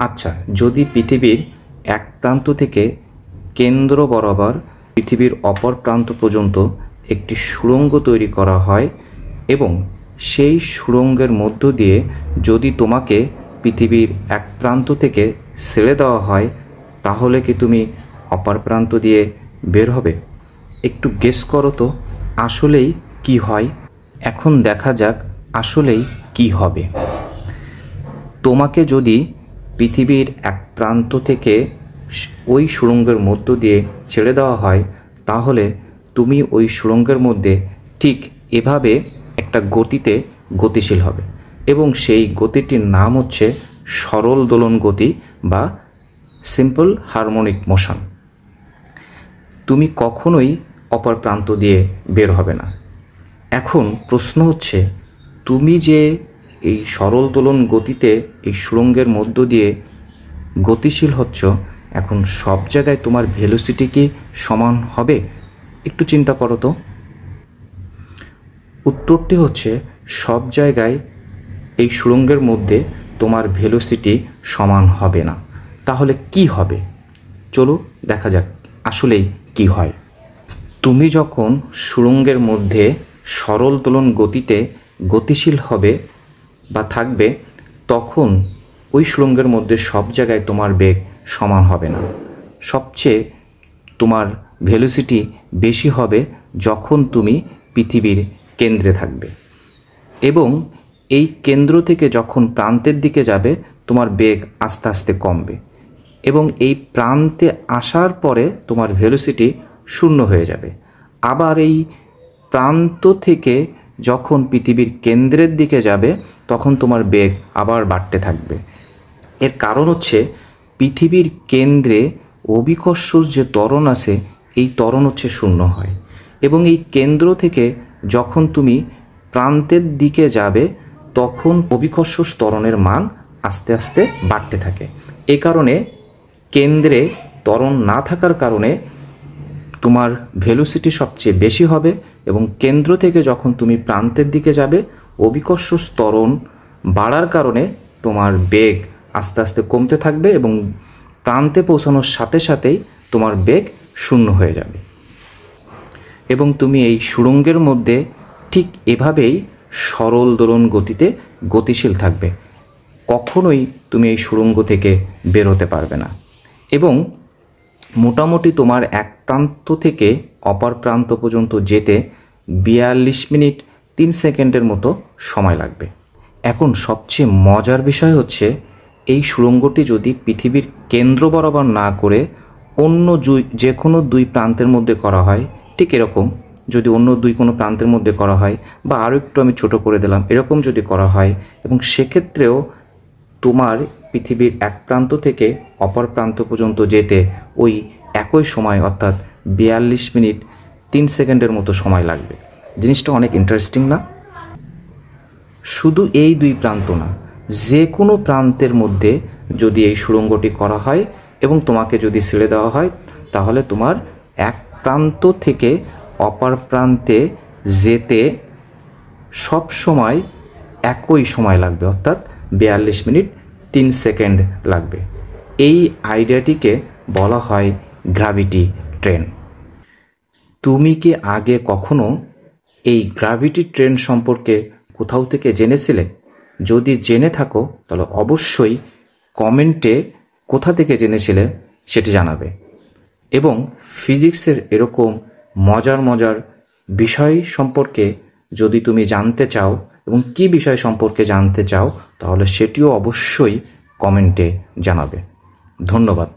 আচ্ছা, যদি পৃথিবীর এক প্রান্ত থেকে কেন্দ্র বরাবর পৃথিবীর অপর প্রান্ত পর্যন্ত একটি সুড়ঙ্গ তৈরি করা হয় এবং সেই সুড়ঙ্গের মধ্য দিয়ে যদি তোমাকে পৃথিবীর এক প্রান্ত থেকে ছেড়ে দেওয়া হয়, তাহলে কি তুমি অপর প্রান্ত দিয়ে বের হবে? একটু গেস করো তো আসলেই কি হয়। এখন দেখা যাক আসলেই কি হবে। তোমাকে যদি পৃথিবীর এক প্রান্ত থেকে ওই সুড়ঙ্গের মধ্য দিয়ে ছেড়ে দেওয়া হয়, তাহলে তুমি ওই সুড়ঙ্গের মধ্যে ঠিক এভাবে একটা গতিতে গতিশীল হবে এবং সেই গতিটির নাম হচ্ছে সরল দোলন গতি বা সিম্পল হারমোনিক মোশন। তুমি কখনোই অপর প্রান্ত দিয়ে বের হবে না। এখন প্রশ্ন হচ্ছে, তুমি যে এই সরল দোলন গতিতে এই সুড়ঙ্গের মধ্য দিয়ে গতিশীল হচ্ছ, এখন সব জায়গায় তোমার ভেলোসিটি কি সমান হবে? একটু চিন্তা করো তো। উত্তরটি হচ্ছে সব জায়গায় এই সুড়ঙ্গের মধ্যে তোমার ভেলোসিটি সমান হবে না। তাহলে কি হবে? চলো দেখা যাক আসলেই কি হয়। তুমি যখন সুড়ঙ্গের মধ্যে সরল দোলন গতিতে গতিশীল হবে বা থাকবে, তখন ওই সুড়ঙ্গের মধ্যে সব জায়গায় তোমার বেগ সমান হবে না। সবচেয়ে তোমার ভেলোসিটি বেশি হবে যখন তুমি পৃথিবীর কেন্দ্রে থাকবে এবং এই কেন্দ্র থেকে যখন প্রান্তের দিকে যাবে, তোমার বেগ আস্তে আস্তে কমবে এবং এই প্রান্তে আসার পরে তোমার ভেলোসিটি শূন্য হয়ে যাবে। আবার এই প্রান্ত থেকে যখন পৃথিবীর কেন্দ্রের দিকে যাবে, তখন তোমার বেগ আবার বাড়তে থাকবে। এর কারণ হচ্ছে পৃথিবীর কেন্দ্রে অভিকর্ষজ যে ত্বরণ আছে, এই ত্বরণ হচ্ছে শূন্য হয় এবং এই কেন্দ্র থেকে যখন তুমি প্রান্তের দিকে যাবে, তখন অভিকর্ষজ ত্বরণের মান আস্তে আস্তে বাড়তে থাকে। এই কারণে কেন্দ্রে ত্বরণ না থাকার কারণে তোমার ভেলোসিটি সবচেয়ে বেশি হবে এবং কেন্দ্র থেকে যখন তুমি প্রান্তের দিকে যাবে, অভিকর্ষজ ত্বরণ বাড়ার কারণে তোমার বেগ আস্তে আস্তে কমতে থাকবে এবং প্রান্তে পৌঁছানোর সাথে সাথেই তোমার বেগ শূন্য হয়ে যাবে এবং তুমি এই সুড়ঙ্গের মধ্যে ঠিক এভাবেই সরল দোলন গতিতে গতিশীল থাকবে। কখনোই তুমি এই সুড়ঙ্গ থেকে বেরোতে পারবে না এবং মোটামুটি তোমার এক প্রান্ত থেকে অপর প্রান্ত পর্যন্ত যেতে 42 মিনিট 3 সেকেন্ডের মতো সময় লাগবে। এখন সবচেয়ে মজার বিষয় হচ্ছে, এই সুড়ঙ্গটি যদি পৃথিবীর কেন্দ্র বরাবর না করে অন্য যে কোনো দুই প্রান্তের মধ্যে করা হয়, ঠিক এরকম যদি অন্য কোনো প্রান্তের মধ্যে করা হয় বা আরও একটু আমি ছোট করে দিলাম, এরকম যদি করা হয় এবং সেক্ষেত্রেও তোমার পৃথিবীর এক প্রান্ত থেকে অপর প্রান্ত পর্যন্ত যেতে ওই একই সময় অর্থাৎ 42 মিনিট 3 সেকেন্ডের মতো সময় লাগবে। জিনিসটা অনেক ইন্টারেস্টিং না? শুধু এই দুই প্রান্ত না, যে কোনো প্রান্তের মধ্যে যদি এই সুড়ঙ্গটি করা হয় এবং তোমাকে যদি ছেড়ে দেওয়া হয়, তাহলে তোমার এক প্রান্ত থেকে অপর প্রান্তে যেতে সব সময় একই সময় লাগবে, অর্থাৎ 42 মিনিট 3 সেকেন্ড লাগবে। এই আইডিয়াটিকে বলা হয় গ্র্যাভিটি ট্রেন। তুমি কি আগে কখনো এই গ্র্যাভিটি ট্রেন সম্পর্কে কোথাও থেকে জেনেছিলে? যদি জেনে থাকো তাহলে অবশ্যই কমেন্টে কোথা থেকে জেনেছিলে সেটি জানাবে এবং ফিজিক্সের এরকম মজার মজার বিষয় সম্পর্কে যদি তুমি জানতে চাও এবং কী বিষয় সম্পর্কে জানতে চাও, তাহলে সেটিও অবশ্যই কমেন্টে জানাবে। ধন্যবাদ।